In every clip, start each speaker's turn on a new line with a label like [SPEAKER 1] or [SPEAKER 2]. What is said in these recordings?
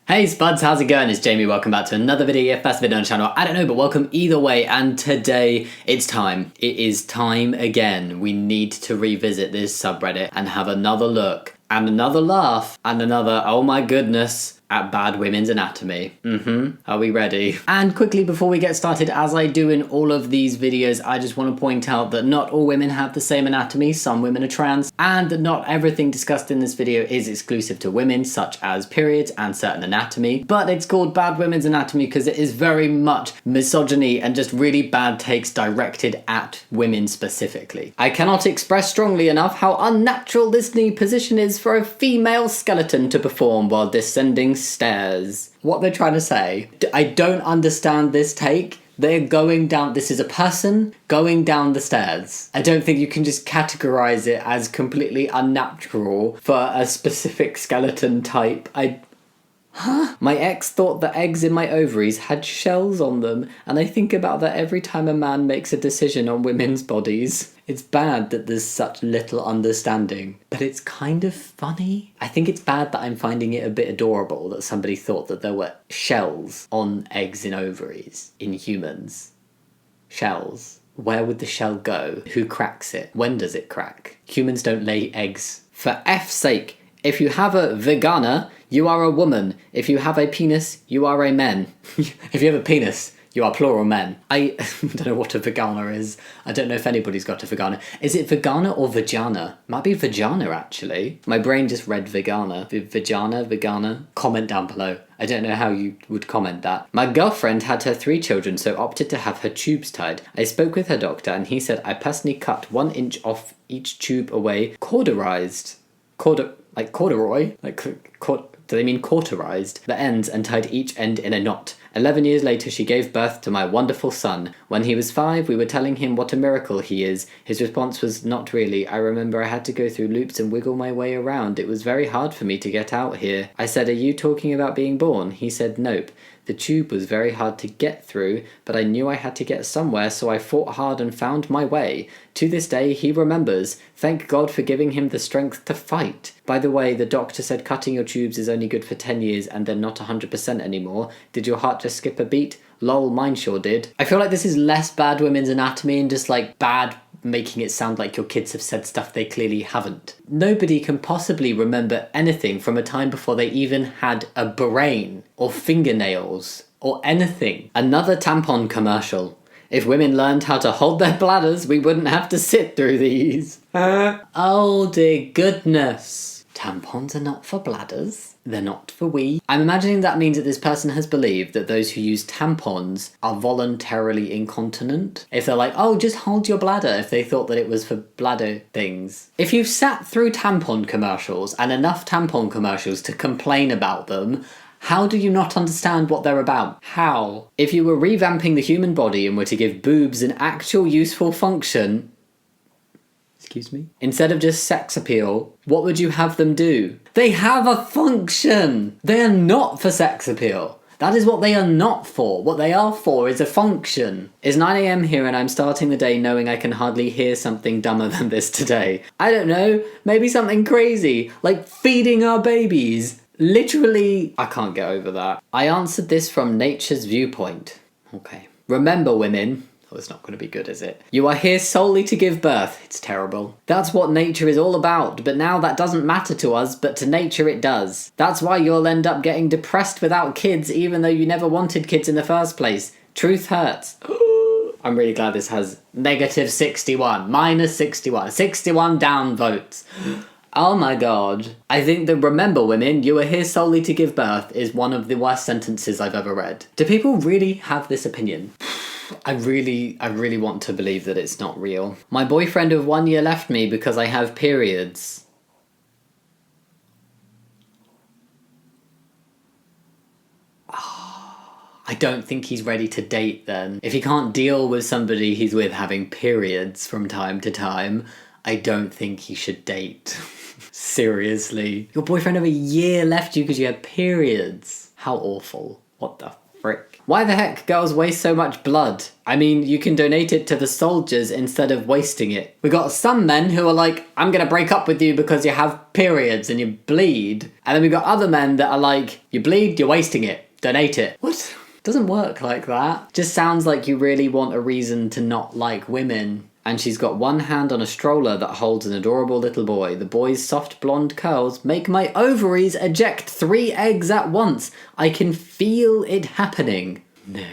[SPEAKER 1] Hey Spuds, how's it going? It's Jamie, welcome back to another video, your first video on the channel. I don't know, but welcome either way, and today it's time. It is time again. We need to revisit this subreddit and have another look, and another laugh, and another, oh my goodness, at bad women's anatomy. Are we ready? And quickly before we get started, as I do in all of these videos, I just want to point out that not all women have the same anatomy, some women are trans, and not everything discussed in this video is exclusive to women, such as periods and certain anatomy, but it's called Bad Women's Anatomy because it is very much misogyny and just really bad takes directed at women specifically. I cannot express strongly enough how unnatural this knee position is for a female skeleton to perform while descending stairs. What they're trying to say, I don't understand this take. They're going down, this is a person going down the stairs. I don't think you can just categorize it as completely unnatural for a specific skeleton type. My ex thought the eggs in my ovaries had shells on them, and I think about that every time a man makes a decision on women's bodies. It's bad that there's such little understanding, but it's kind of funny. I think it's bad that I'm finding it a bit adorable that somebody thought that there were shells on eggs in ovaries in humans. Shells. Where would the shell go? Who cracks it? When does it crack? Humans don't lay eggs. For F's sake, if you have a vagina, you are a woman. If you have a penis, you are a man. If you have a penis, you are plural men. I don't know what a vagina is. I don't know if anybody's got a vagina. Is it vagina or vagina? Might be vagina, actually. My brain just read vagina. Vagina. Comment down below. I don't know how you would comment that. My girlfriend had her 3 children, so opted to have her tubes tied. I spoke with her doctor, and he said I personally cut 1 inch off each tube away, cauterized. Like corduroy? Do they mean cauterized? The ends and tied each end in a knot. 11 years later, she gave birth to my wonderful son. When he was 5, we were telling him what a miracle he is. His response was, not really. I remember I had to go through loops and wiggle my way around. It was very hard for me to get out here. I said, are you talking about being born? He said, nope. The tube was very hard to get through, but I knew I had to get somewhere, so I fought hard and found my way. To this day, he remembers. Thank God for giving him the strength to fight. By the way, the doctor said cutting your tubes is only good for 10 years and they're not 100% anymore. Did your heart just skip a beat? Lol, mine sure did. I feel like this is less bad women's anatomy and just like bad making it sound like your kids have said stuff they clearly haven't. Nobody can possibly remember anything from a time before they even had a brain or fingernails or anything. Another tampon commercial. If women learned how to hold their bladders, we wouldn't have to sit through these. Oh dear goodness. Tampons are not for bladders. They're not for wee. I'm imagining that means that this person has believed that those who use tampons are voluntarily incontinent. If they're like, oh, just hold your bladder, if they thought that it was for bladder things. If you've sat through tampon commercials and enough tampon commercials to complain about them, how do you not understand what they're about? How? If you were revamping the human body and were to give boobs an actual useful function, excuse me? Instead of just sex appeal, what would you have them do? They have a function! They are not for sex appeal. That is what they are not for. What they are for is a function. It's 9 AM here and I'm starting the day knowing I can hardly hear something dumber than this today. I don't know, maybe something crazy, like feeding our babies. Literally, I can't get over that. I answered this from nature's viewpoint. Okay. Remember, women. Oh, it's not going to be good, is it? You are here solely to give birth. It's terrible. That's what nature is all about, but now that doesn't matter to us, but to nature it does. That's why you'll end up getting depressed without kids, even though you never wanted kids in the first place. Truth hurts. I'm really glad this has negative 61, minus 61, 61 down votes. Oh my god. I think that remember women, you are here solely to give birth is one of the worst sentences I've ever read. Do people really have this opinion? I really want to believe that it's not real. My boyfriend of 1 year left me because I have periods. I don't think he's ready to date then. If he can't deal with somebody he's with having periods from time to time, I don't think he should date. Seriously. Your boyfriend of a year left you because you had periods. How awful. What the frick. Why the heck girls waste so much blood? I mean, you can donate it to the soldiers instead of wasting it. We got some men who are like, I'm gonna break up with you because you have periods and you bleed. And then we got other men that are like, you bleed, you're wasting it. Donate it. What? Doesn't work like that. Just sounds like you really want a reason to not like women. And she's got one hand on a stroller that holds an adorable little boy. The boy's soft blonde curls make my ovaries eject 3 eggs at once. I can feel it happening. No.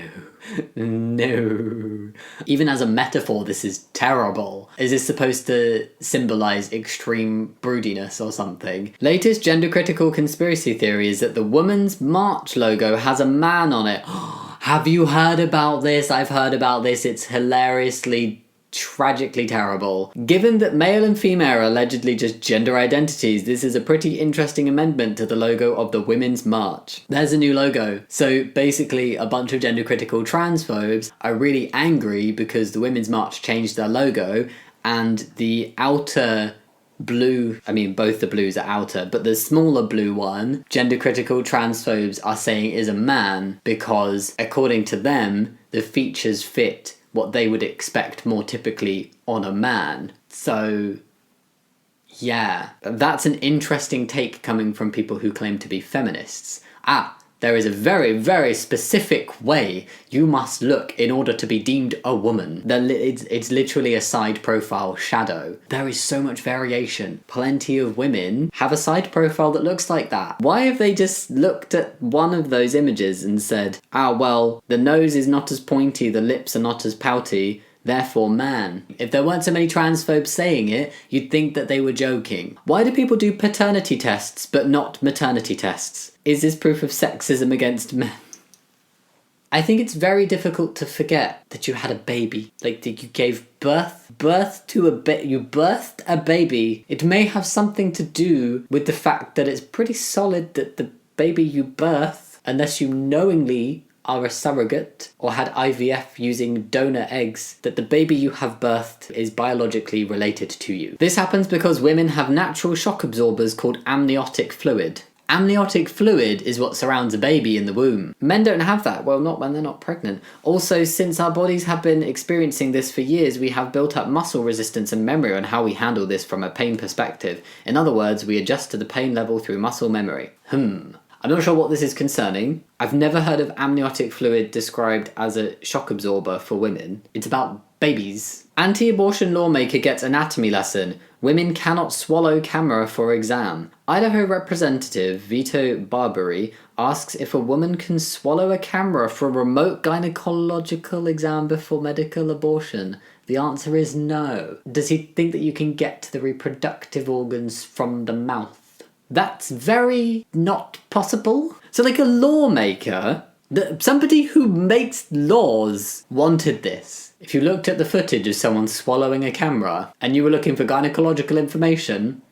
[SPEAKER 1] No. Even as a metaphor, this is terrible. Is this supposed to symbolize extreme broodiness or something? Latest gender-critical conspiracy theory is that the Women's March logo has a man on it. Have you heard about this? I've heard about this. It's hilariously tragically terrible. Given that male and female are allegedly just gender identities, this is a pretty interesting amendment to the logo of the Women's March. There's a new logo. So basically a bunch of gender critical transphobes are really angry because the Women's March changed their logo, and the outer blue, I mean both the blues are outer, but the smaller blue one, gender critical transphobes are saying is a man because according to them the features fit what they would expect more typically on a man. So yeah, that's an interesting take coming from people who claim to be feminists. There is a very, very specific way you must look in order to be deemed a woman. It's literally a side profile shadow. There is so much variation. Plenty of women have a side profile that looks like that. Why have they just looked at one of those images and said, well, the nose is not as pointy, the lips are not as pouty, therefore man. If there weren't so many transphobes saying it, you'd think that they were joking. Why do people do paternity tests but not maternity tests? Is this proof of sexism against men? I think it's very difficult to forget that you had a baby. Like, that you gave birth to you birthed a baby. It may have something to do with the fact that it's pretty solid that the baby you birth, unless you knowingly are a surrogate or had IVF using donor eggs, that the baby you have birthed is biologically related to you. This happens because women have natural shock absorbers called amniotic fluid. Amniotic fluid is what surrounds a baby in the womb. Men don't have that, well, not when they're not pregnant. Also, since our bodies have been experiencing this for years, we have built up muscle resistance and memory on how we handle this from a pain perspective. In other words, we adjust to the pain level through muscle memory. I'm not sure what this is concerning. I've never heard of amniotic fluid described as a shock absorber for women. It's about babies. Anti-abortion lawmaker gets anatomy lesson. Women cannot swallow camera for exam. Idaho Representative Vito Barbary asks if a woman can swallow a camera for a remote gynecological exam before medical abortion. The answer is no. Does he think that you can get to the reproductive organs from the mouth? That's very not possible. So like a lawmaker, somebody who makes laws wanted this. If you looked at the footage of someone swallowing a camera and you were looking for gynecological information,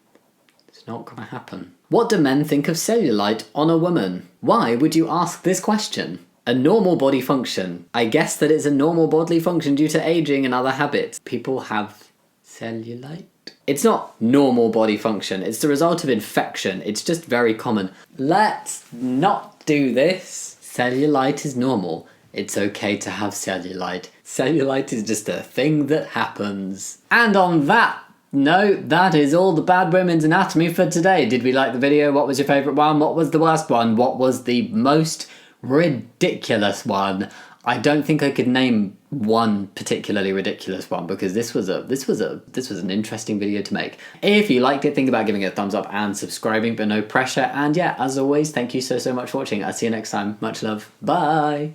[SPEAKER 1] it's not gonna happen. What do men think of cellulite on a woman? Why would you ask this question? A normal body function. I guess that it's a normal bodily function due to aging and other habits. People have cellulite. It's not normal body function. It's the result of infection. It's just very common. Let's not do this. Cellulite is normal. It's okay to have cellulite. Cellulite is just a thing that happens. And on that note, that is all the Bad Women's Anatomy for today. Did we like the video? What was your favourite one? What was the worst one? What was the most ridiculous one? I don't think I could name one particularly ridiculous one because this was an interesting video to make. If you liked it, think about giving it a thumbs up and subscribing, but no pressure. And yeah, as always, thank you so much for watching. I'll see you next time. Much love. Bye.